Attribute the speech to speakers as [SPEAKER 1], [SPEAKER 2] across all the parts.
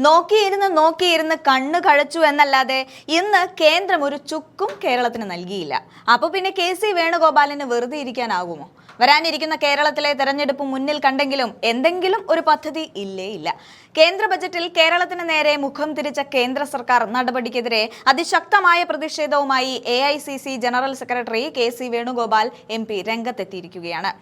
[SPEAKER 1] നോക്കിയിരുന്ന് കണ്ണു കഴച്ചു എന്നല്ലാതെ ഇന്ന് കേന്ദ്രം ഒരു ചുക്കും കേരളത്തിന് നൽകിയില്ല. അപ്പൊ പിന്നെ കെ.സി. വേണുഗോപാലിന് വെറുതെ ഇരിക്കാനാകുമോ? വരാനിരിക്കുന്ന കേരളത്തിലെ തെരഞ്ഞെടുപ്പ് മുന്നിൽ കണ്ടെങ്കിലും എന്തെങ്കിലും ഒരു പദ്ധതി ഇല്ല. കേന്ദ്ര ബജറ്റിൽ കേരളത്തിന് നേരെ മുഖം തിരിച്ച കേന്ദ്ര സർക്കാർ നടപടിക്കെതിരെ അതിശക്തമായ പ്രതിഷേധവുമായി AICC general secretary K C. Venugopal MP രംഗത്തെത്തിയിരിക്കുകയാണ്.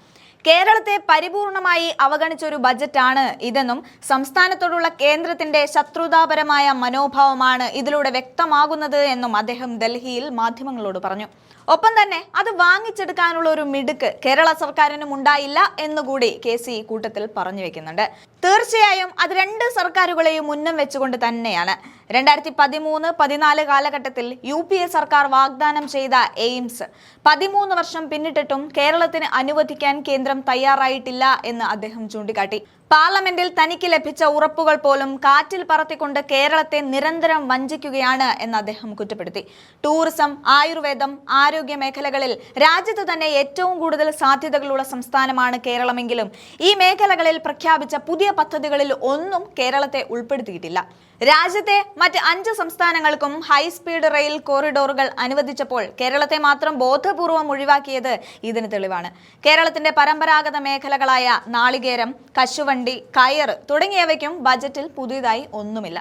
[SPEAKER 1] കേരളത്തെ പരിപൂർണമായി അവഗണിച്ച ഒരു ബജറ്റാണ് ഇതെന്നും സംസ്ഥാനത്തോടുള്ള കേന്ദ്രത്തിന്റെ ശത്രുതാപരമായ മനോഭാവമാണ് ഇതിലൂടെ വ്യക്തമാകുന്നത് എന്നും അദ്ദേഹം ഡൽഹിയിൽ മാധ്യമങ്ങളോട് പറഞ്ഞു. ഒപ്പം തന്നെ അത് വാങ്ങിച്ചെടുക്കാനുള്ള ഒരു മിടുക്ക് കേരള സർക്കാരിനും ഉണ്ടായില്ല എന്നുകൂടി കെ.സി. കൂട്ടത്തിൽ പറഞ്ഞു വെക്കുന്നുണ്ട്. തീർച്ചയായും അത് രണ്ട് സർക്കാരുകളെയും ഉന്നം വെച്ചുകൊണ്ട് തന്നെയാണ്. 2013-14 കാലഘട്ടത്തിൽ UPA സർക്കാർ വാഗ്ദാനം ചെയ്ത എയിംസ് 13 വർഷം പിന്നിട്ടിട്ടും കേരളത്തിന് അനുവദിക്കാൻ കേന്ദ്രം തയ്യാറായിട്ടില്ല എന്ന് അദ്ദേഹം ചൂണ്ടിക്കാട്ടി. പാർലമെന്റിൽ തനിക്ക് ലഭിച്ച ഉറപ്പുകൾ പോലും കാറ്റിൽ പറത്തിക്കൊണ്ട് കേരളത്തെ നിരന്തരം വഞ്ചിക്കുകയാണ് എന്ന് അദ്ദേഹം കുറ്റപ്പെടുത്തി. ടൂറിസം, ആയുർവേദം, ആരോഗ്യ മേഖലകളിൽ രാജ്യത്ത് തന്നെ ഏറ്റവും കൂടുതൽ സാധ്യതകളുള്ള സംസ്ഥാനമാണ് കേരളമെങ്കിലും ഈ മേഖലകളിൽ പ്രഖ്യാപിച്ച പുതിയ പദ്ധതികളിൽ ഒന്നും കേരളത്തെ ഉൾപ്പെടുത്തിയിട്ടില്ല. രാജ്യത്തെ മറ്റ് 5 സംസ്ഥാനങ്ങൾക്കും ഹൈസ്പീഡ് റെയിൽ കോറിഡോറുകൾ അനുവദിച്ചപ്പോൾ കേരളത്തെ മാത്രം ബോധപൂർവം ഒഴിവാക്കിയത് ഇതിന് തെളിവാണ്. കേരളത്തിന്റെ പരമ്പരാഗത മേഖലകളായ നാളികേരം, കശുവണ്ടി, കയർ തുടങ്ങിയവയ്ക്കും ബജറ്റിൽ പുതിയതായി ഒന്നുമില്ല.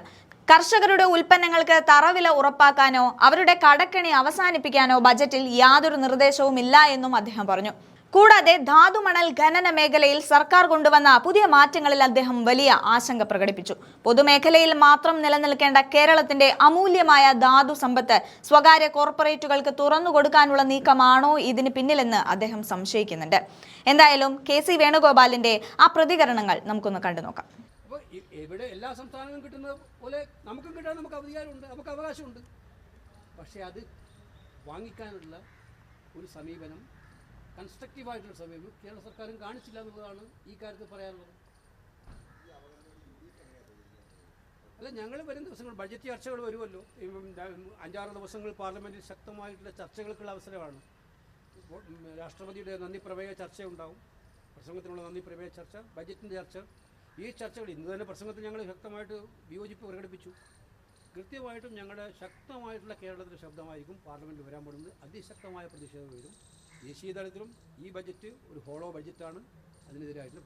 [SPEAKER 1] കർഷകരുടെ ഉൽപ്പന്നങ്ങൾക്ക് തറവില ഉറപ്പാക്കാനോ അവരുടെ കടക്കെണി അവസാനിപ്പിക്കാനോ ബജറ്റിൽ യാതൊരു നിർദ്ദേശവും ഇല്ല എന്നും അദ്ദേഹം പറഞ്ഞു. കൂടാതെ ധാതുമണൽ ഖനന മേഖലയിൽ സർക്കാർ കൊണ്ടുവന്ന പുതിയ മാറ്റങ്ങളിൽ അദ്ദേഹം വലിയ ആശങ്ക പ്രകടിപ്പിച്ചു. പൊതുമേഖലയിൽ മാത്രം നിലനിൽക്കേണ്ട കേരളത്തിന്റെ അമൂല്യമായ ധാതു സമ്പത്ത് സ്വകാര്യ കോർപ്പറേറ്റുകൾക്ക് തുറന്നു കൊടുക്കാനുള്ള നീക്കമാണോ ഇതിന് പിന്നിലെന്ന് അദ്ദേഹം സംശയിക്കുന്നുണ്ട്. എന്തായാലും കെ.സി. വേണുഗോപാലിന്റെ ആ പ്രതികരണങ്ങൾ നമുക്കൊന്ന് കണ്ടു നോക്കാം.
[SPEAKER 2] ഇവിടെ എല്ലാ സംസ്ഥാനങ്ങളും കിട്ടുന്നത് പോലെ നമുക്കും കിട്ടാൻ നമുക്ക് അധികാരമുണ്ട്, നമുക്ക് അവകാശമുണ്ട്. പക്ഷേ അത് വാങ്ങിക്കാനുള്ള ഒരു സമീപനം, കൺസ്ട്രക്റ്റീവായിട്ടുള്ള സമീപനം കേരള സർക്കാരും കാണിച്ചില്ല എന്നുള്ളതാണ് ഈ കാര്യത്തിൽ പറയാനുള്ളത്. അല്ല, ഞങ്ങൾ വരും ദിവസങ്ങൾ ബഡ്ജറ്റ് ചർച്ചകൾ വരുമല്ലോ. 5-6 ദിവസങ്ങൾ പാർലമെൻറ്റിൽ ശക്തമായിട്ടുള്ള ചർച്ചകൾക്കുള്ള അവസരമാണ്. രാഷ്ട്രപതിയുടെ നന്ദി പ്രമേയ ചർച്ച ഉണ്ടാവും, പ്രസംഗത്തിനുള്ള നന്ദി പ്രമേയ ചർച്ച, ബജറ്റിൻ്റെ ചർച്ച. ഈ ചർച്ചകൾ ഇന്ന് തന്നെ പ്രസംഗത്തിൽ ഞങ്ങൾ ശക്തമായിട്ട് വിയോജിപ്പ് പ്രകടിപ്പിച്ചു. കൃത്യമായിട്ടും ഞങ്ങളുടെ ശക്തമായിട്ടുള്ള കേരളത്തിൻ്റെ ശബ്ദമായിരിക്കും പാർലമെൻറ്റിൽ വരാൻ പോകുന്നത്. അതിശക്തമായ പ്രതിഷേധം വരും. ദേശീയ തലത്തിലും ഈ ബജറ്റ് ഒരു ഹോളോ ബജറ്റാണ്, അതിനെതിരായിട്ടുള്ള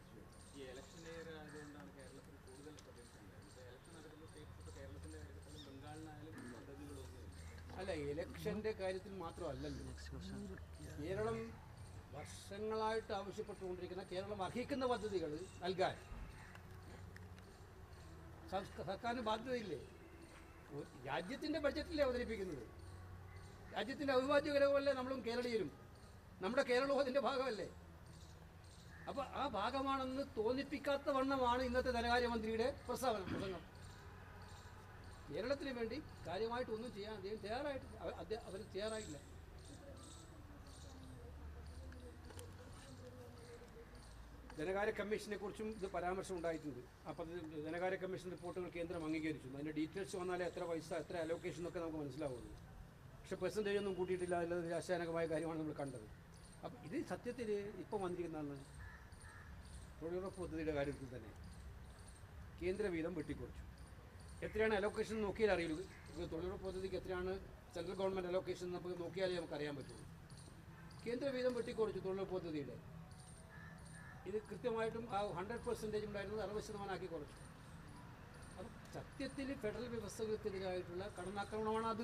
[SPEAKER 2] അല്ല, ഇലക്ഷൻ്റെ കാര്യത്തിൽ മാത്രമല്ലല്ലോ. കേരളം വർഷങ്ങളായിട്ട് ആവശ്യപ്പെട്ടുകൊണ്ടിരിക്കുന്ന, കേരളം അർഹിക്കുന്ന പദ്ധതികൾ നൽകാൻ സർക്കാരിന് ബാധ്യതയില്ലേ? രാജ്യത്തിൻ്റെ ബഡ്ജറ്റിലേ അവതരിപ്പിക്കുന്നത്. രാജ്യത്തിൻ്റെ അവിഭാജ്യ ഘടകമല്ലേ നമ്മളും കേരളീയരും. നമ്മുടെ കേരളവും അതിൻ്റെ ഭാഗമല്ലേ? അപ്പോൾ ആ ഭാഗമാണെന്ന് തോന്നിപ്പിക്കാത്ത വണ്ണമാണ് ഇന്നത്തെ ധനകാര്യമന്ത്രിയുടെ പ്രസംഗം. കേരളത്തിന് വേണ്ടി കാര്യമായിട്ടൊന്നും ചെയ്യാൻ അദ്ദേഹം തയ്യാറായിട്ടില്ല. അവർ തയ്യാറായില്ല. ധനകാര്യ കമ്മീഷനെ കുറിച്ചും ഇത് പരാമർശം ഉണ്ടായിട്ടുണ്ട്. അപ്പോൾ ധനകാര്യ കമ്മീഷൻ റിപ്പോർട്ടുകൾ കേന്ദ്രം അംഗീകരിച്ചു. അതിൻ്റെ ഡീറ്റെയിൽസ് വന്നാലേ എത്ര പൈസ, എത്ര അലോക്കേഷൻ എന്നൊക്കെ നമുക്ക് മനസ്സിലാവുള്ളൂ. പക്ഷേ പെർസെൻറ്റേജ് ഒന്നും കൂട്ടിയിട്ടില്ല എന്നുള്ളത് നിരാശാജനകമായ കാര്യമാണ് നമ്മൾ കണ്ടത്. അപ്പം ഇത് സത്യത്തിൽ ഇപ്പോൾ വന്നിരിക്കുന്നതാണ് തൊഴിലുറപ്പ് പദ്ധതിയുടെ കാര്യത്തിൽ തന്നെ കേന്ദ്ര വീതം വെട്ടിക്കുറച്ചു. എത്രയാണ് അലോക്കേഷൻ നോക്കിയാൽ അറിയുള്ളൂ. തൊഴിലുറപ്പ് പദ്ധതിക്ക് എത്രയാണ് സെൻട്രൽ ഗവൺമെൻറ് അലോക്കേഷൻ നമുക്ക് നോക്കിയാലേ നമുക്കറിയാൻ പറ്റുള്ളൂ. കേന്ദ്ര വീതം വെട്ടിക്കുറച്ചു തൊഴിലുറപ്പ് പദ്ധതിയുടെ. ഇത് കൃത്യമായിട്ടും ആ 100% ഉണ്ടായിരുന്നത് 60% ആക്കി കുറച്ചു. അപ്പം സത്യത്തിൽ ഫെഡറൽ വ്യവസ്ഥകൾക്കെതിരായിട്ടുള്ള കടന്നാക്രമണമാണ് അത്.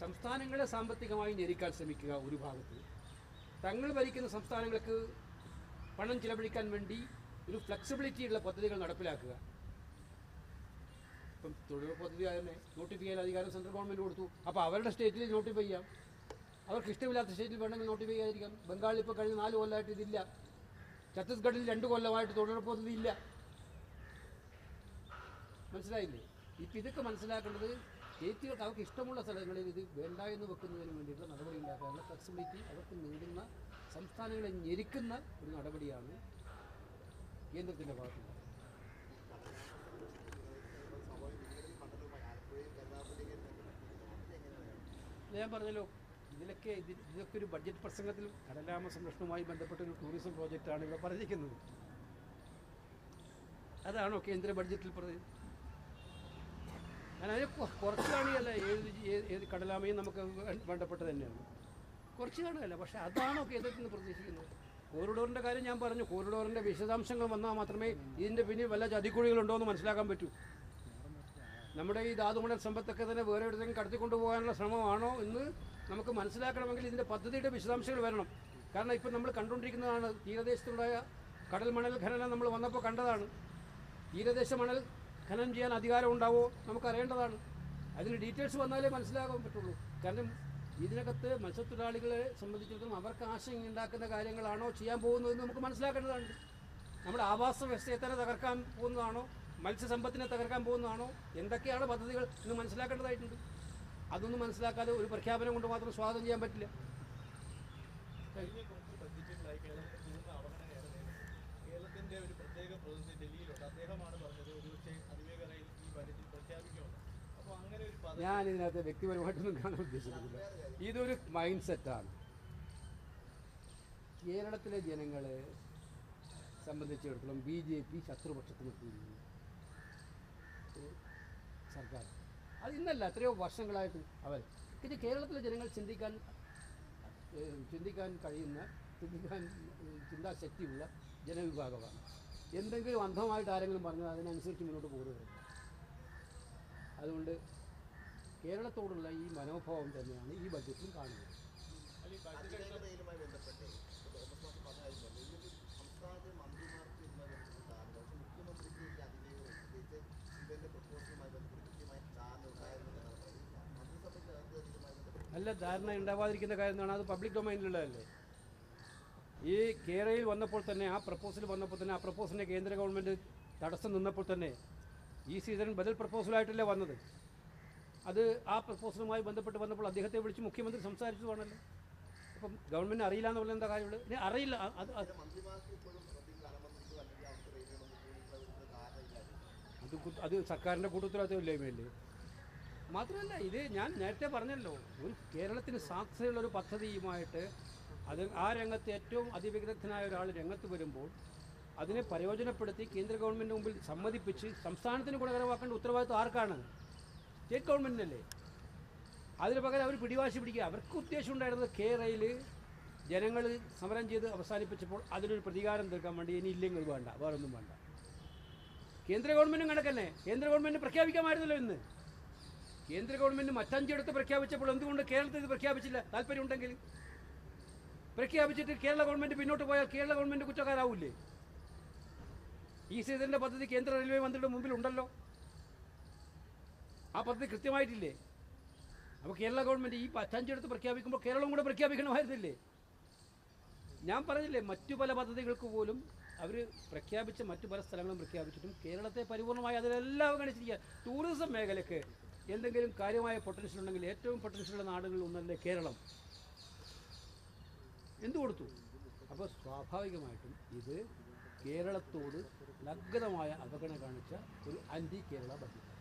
[SPEAKER 2] സംസ്ഥാനങ്ങളെ സാമ്പത്തികമായി ഞെരുക്കാൻ ശ്രമിക്കുക ഒരു ഭാഗത്ത്, തങ്ങൾ ഭരിക്കുന്ന സംസ്ഥാനങ്ങൾക്ക് പണം ചിലവഴിക്കാൻ വേണ്ടി ഒരു ഫ്ലെക്സിബിലിറ്റിയുള്ള പദ്ധതികൾ നടപ്പിലാക്കുക. ഇപ്പം തൊഴിലുറപ്പ് പദ്ധതി തന്നെ നോട്ടിഫൈ ചെയ്യാൻ അധികാരം സെൻട്രൽ ഗവൺമെൻറ് കൊടുത്തു. അപ്പോൾ അവരുടെ സ്റ്റേറ്റിൽ നോട്ടിഫൈ ചെയ്യാം, അവർക്ക് ഇഷ്ടമില്ലാത്ത സ്റ്റേറ്റിൽ വേണമെങ്കിൽ നോട്ടിഫൈ ചെയ്യാതിരിക്കാം. ബംഗാളിൽ ഇപ്പോൾ കഴിഞ്ഞ 4 കൊല്ലമായിട്ട് ഇതില്ല. ഛത്തീസ്ഗഡിൽ 2 കൊല്ലമായിട്ട് തൊഴിലുറപ്പ് പദ്ധതി ഇല്ല. മനസ്സിലായില്ലേ? ഇപ്പം ഇതൊക്കെ മനസ്സിലാക്കേണ്ടത് സ്റ്റേറ്റുകൾക്ക് അവർക്ക് ഇഷ്ടമുള്ള സ്ഥലങ്ങളിൽ ഇത് വേണ്ട എന്ന് വെക്കുന്നതിന് വേണ്ടിയിട്ടുള്ള നടപടി ഉണ്ടാക്കാനുള്ള ഫ്ലെക്സിബിലിറ്റി അവർക്ക് നേടുന്ന, സംസ്ഥാനങ്ങളെ ഞെരുക്കുന്ന ഒരു നടപടിയാണ് കേന്ദ്രത്തിൻ്റെ ഭാഗത്തുള്ളത്. ഞാൻ പറഞ്ഞല്ലോ, ഇതൊക്കെ ഒരു ബഡ്ജറ്റ് പ്രസംഗത്തിൽ കടലാമ സംരക്ഷണവുമായി ബന്ധപ്പെട്ട ഒരു ടൂറിസം പ്രോജക്റ്റാണ് ഇവിടെ പറഞ്ഞിരിക്കുന്നത്. അതാണോ കേന്ദ്ര ബഡ്ജറ്റിൽ ഞാൻ അതിന് കുറച്ച് കാണുകയല്ല, ഏത് കടലാമയും നമുക്ക് വേണ്ടപ്പെട്ട തന്നെയാണ്, കുറച്ച് കാണുകയല്ല. പക്ഷേ അതാണോ കേന്ദ്രത്തിൽ നിന്ന് പ്രതീക്ഷിക്കുന്നത്? കോറിഡോറിൻ്റെ കാര്യം ഞാൻ പറഞ്ഞു. കോറിഡോറിൻ്റെ വിശദാംശങ്ങൾ വന്നാൽ മാത്രമേ ഇതിൻ്റെ പിന്നിൽ വല്ല ചതിക്കുഴികളുണ്ടോ എന്ന് മനസ്സിലാക്കാൻ പറ്റൂ. നമ്മുടെ ഈ ധാതുമണൽ സമ്പത്തൊക്കെ തന്നെ വേറെ എവിടെയെങ്കിലും കടത്തിക്കൊണ്ടു പോകാനുള്ള ശ്രമമാണോ എന്ന് നമുക്ക് മനസ്സിലാക്കണമെങ്കിൽ ഇതിൻ്റെ പദ്ധതിയുടെ വിശദാംശങ്ങൾ വരണം. കാരണം ഇപ്പം നമ്മൾ കണ്ടുകൊണ്ടിരിക്കുന്നതാണ്, തീരദേശത്തുണ്ടായ കടൽ മണൽ ഖനനം നമ്മൾ വന്നപ്പോൾ കണ്ടതാണ്. തീരദേശ മണൽ ഖനനം ചെയ്യാൻ അധികാരം ഉണ്ടാവോ നമുക്കറിയേണ്ടതാണ്. അതിന് ഡീറ്റെയിൽസ് വന്നാലേ മനസ്സിലാക്കാൻ പറ്റുള്ളൂ. കാരണം ഇതിനകത്ത് മത്സ്യത്തൊഴിലാളികളെ സംബന്ധിച്ചിടത്തോളം അവർക്ക് ആശങ്ക ഉണ്ടാക്കുന്ന കാര്യങ്ങളാണോ ചെയ്യാൻ പോകുന്നതെന്ന് നമുക്ക് മനസ്സിലാക്കേണ്ടതാണ്. നമ്മുടെ ആവാസ വ്യവസ്ഥയെ തന്നെ തകർക്കാൻ പോകുന്നതാണോ, മത്സ്യസമ്പത്തിനെ തകർക്കാൻ പോകുന്നതാണോ, എന്തൊക്കെയാണ് പദ്ധതികൾ എന്ന് മനസ്സിലാക്കേണ്ടതായിട്ടുണ്ട്. അതൊന്നും മനസ്സിലാക്കാതെ ഒരു പ്രഖ്യാപനം കൊണ്ട് മാത്രം സ്വാഗതം ചെയ്യാൻ പറ്റില്ല.
[SPEAKER 3] കേരളത്തിന്റെ ഒരു പ്രത്യേക പ്രതിനിധി ഡൽഹിയിലുണ്ട്. അദ്ദേഹമാണ് പറഞ്ഞത് ഒരുപക്ഷെ അതിവേഗ റെയിൽ ഈ ബജറ്റിൽ പ്രഖ്യാപിക്കുമെന്ന്. അപ്പോൾ അങ്ങനെ ഒരു
[SPEAKER 2] ഞാനിതിനകത്ത് വ്യക്തിപരമായിട്ടൊന്നും കാണാൻ ഉദ്ദേശിക്കുന്നില്ല. ഇതൊരു മൈൻഡ് സെറ്റാണ്. കേരളത്തിലെ ജനങ്ങളെ സംബന്ധിച്ചിടത്തോളം BJP ശത്രുപക്ഷത്ത് നിർത്തിയിരിക്കുന്നു സർക്കാർ. അത് ഇന്നല്ല, എത്രയോ വർഷങ്ങളായിട്ട് അവർ ഇത് കേരളത്തിലെ ജനങ്ങൾ ചിന്തിക്കാൻ കഴിയുന്ന, ചിന്താശക്തിയുള്ള ജനവിഭാഗമാണ്. എന്തെങ്കിലും അന്ധമായിട്ട് ആരെങ്കിലും പറഞ്ഞാൽ അതിനനുസരിച്ച് മുന്നോട്ട് പോകുകയാണ്. അതുകൊണ്ട് കേരളത്തോടുള്ള ഈ മനോഭാവം തന്നെയാണ് ഈ ബഡ്ജറ്റിലും കാണുന്നത്.
[SPEAKER 4] അതിവേഗതയിലുമായി ബന്ധപ്പെട്ട് തോമസ് മാസ്റ്റർ പറഞ്ഞായിരുന്നല്ലോ, ഈ ഒരു സംസ്ഥാനത്തെ മന്ത്രിമാർക്ക് ഇതുമായി ബന്ധപ്പെട്ട് ധാരണ, പക്ഷേ മുഖ്യമന്ത്രിക്ക് ഈ അതിവേഗത പ്രത്യേകിച്ച് ശിവന്റെ പ്രപ്പോസലുമായി ബന്ധപ്പെട്ട് കൃത്യമായി ധാരണ ഉണ്ടായിരുന്നതെന്നാണ് പറയുന്നത്. മന്ത്രിസഭയ്ക്കകത്ത് ഇതുമായി ബന്ധപ്പെട്ട്
[SPEAKER 2] നല്ല ധാരണ ഉണ്ടാവാതിരിക്കുന്ന കാര്യം എന്താണ്? അത് പബ്ലിക് ഡൊമൈനിലുള്ളതല്ലേ. ഈ കേരളയിൽ വന്നപ്പോൾ തന്നെ, ആ പ്രപ്പോസൽ വന്നപ്പോൾ തന്നെ, ആ പ്രപ്പോസലിനെ കേന്ദ്ര ഗവൺമെൻറ് തടസ്സം നിന്നപ്പോൾ തന്നെ ഈ സീസൺ ബദൽ പ്രപ്പോസലായിട്ടല്ലേ വന്നത്. അത് ആ പ്രപ്പോസലുമായി ബന്ധപ്പെട്ട് വന്നപ്പോൾ അദ്ദേഹത്തെ വിളിച്ച് മുഖ്യമന്ത്രി സംസാരിച്ചതാണല്ലോ. അപ്പം ഗവൺമെൻറ് അറിയില്ല എന്ന് പറയുന്നത് എന്താ കാര്യമുള്ളത്? ഇനി അറിയില്ല.
[SPEAKER 4] മന്ത്രിമാർക്ക് ഇപ്പോഴും ധനമന്ത്രിക്കോ അല്ലെങ്കിൽ അവിടുത്തെ റെയിൽവേ മന്ത്രിക്കോ ധാരണ ഇല്ലായിരുന്നു.
[SPEAKER 2] അത് സർക്കാരിൻ്റെ കൂട്ടുത്തരവാദിത്തമില്ലായ്മയല്ലേ. മാത്രമല്ല, ഇത് ഞാൻ നേരത്തെ പറഞ്ഞല്ലോ, ഒരു കേരളത്തിന് സാധ്യതയുള്ളൊരു പദ്ധതിയുമായിട്ട് ആ രംഗത്ത് ഏറ്റവും അതിവിദഗ്ധനായ ഒരാൾ രംഗത്ത് വരുമ്പോൾ അതിനെ പ്രയോജനപ്പെടുത്തി കേന്ദ്ര ഗവൺമെൻറ് മുമ്പിൽ സമ്മതിപ്പിച്ച് സംസ്ഥാനത്തിന് ഗുണകരമാക്കേണ്ട ഉത്തരവാദിത്വം ആർക്കാണ്? സ്റ്റേറ്റ് ഗവൺമെൻറ്റിനല്ലേ. അതിന് പകരം അവർ പിടിവാശി പിടിക്കുക. അവർക്ക് ഉദ്ദേശം ഉണ്ടായിരുന്നത് കേരളയിൽ ജനങ്ങൾ സമരം ചെയ്ത് അവസാനിപ്പിച്ചപ്പോൾ അതിനൊരു പ്രതികാരം തീർക്കാൻ വേണ്ടി ഇനി ഇല്ലെങ്കിൽ വേണ്ട, വേറൊന്നും വേണ്ട. കേന്ദ്ര ഗവൺമെൻറ്റും കണക്കന്നെ. കേന്ദ്ര ഗവൺമെൻറ് പ്രഖ്യാപിക്കാമായിരുന്നല്ലോ ഇന്ന്. കേന്ദ്ര ഗവൺമെൻറ് മറ്റഞ്ചിടത്ത് പ്രഖ്യാപിച്ചപ്പോൾ എന്തുകൊണ്ട് കേരളത്തിൽ ഇത് പ്രഖ്യാപിച്ചില്ല? താല്പര്യമുണ്ടെങ്കിൽ പ്രഖ്യാപിച്ചിട്ട് കേരള ഗവൺമെൻറ് പിന്നോട്ട് പോയാൽ കേരള ഗവൺമെൻറ് കുറ്റക്കാരാവില്ലേ? ഈ സീസണിൻ്റെ പദ്ധതി കേന്ദ്ര റെയിൽവേ മന്ത്രിയുടെ മുമ്പിൽ ഉണ്ടല്ലോ. ആ പദ്ധതി കൃത്യമായിട്ടില്ലേ? അപ്പോൾ കേരള ഗവൺമെൻറ് ഈ പത്തഞ്ചെടുത്ത് പ്രഖ്യാപിക്കുമ്പോൾ കേരളം കൂടെ പ്രഖ്യാപിക്കണമായിരുന്നില്ലേ? ഞാൻ പറഞ്ഞില്ലേ, മറ്റു പല പദ്ധതികൾക്ക് പോലും അവർ പ്രഖ്യാപിച്ച മറ്റു പല സ്ഥലങ്ങളും പ്രഖ്യാപിച്ചിട്ടും കേരളത്തെ പരിപൂർണമായി അതിലെല്ലാം അവഗണിച്ചിരിക്കുക. ടൂറിസം മേഖലയ്ക്ക് എന്തെങ്കിലും കാര്യമായ പൊട്ടൻഷ്യൽ ഉണ്ടെങ്കിൽ ഏറ്റവും പൊട്ടൻഷ്യലുള്ള നാടുകളിൽ ഒന്നല്ലേ കേരളം. എന്തു കൊടുത്തു? അപ്പോൾ സ്വാഭാവികമായിട്ടും ഇത് കേരളത്തോട് നഗ്നമായ അവഗണന കാണിച്ച ഒരു ആൻറ്റി കേരള ബഡ്ജറ്റ്.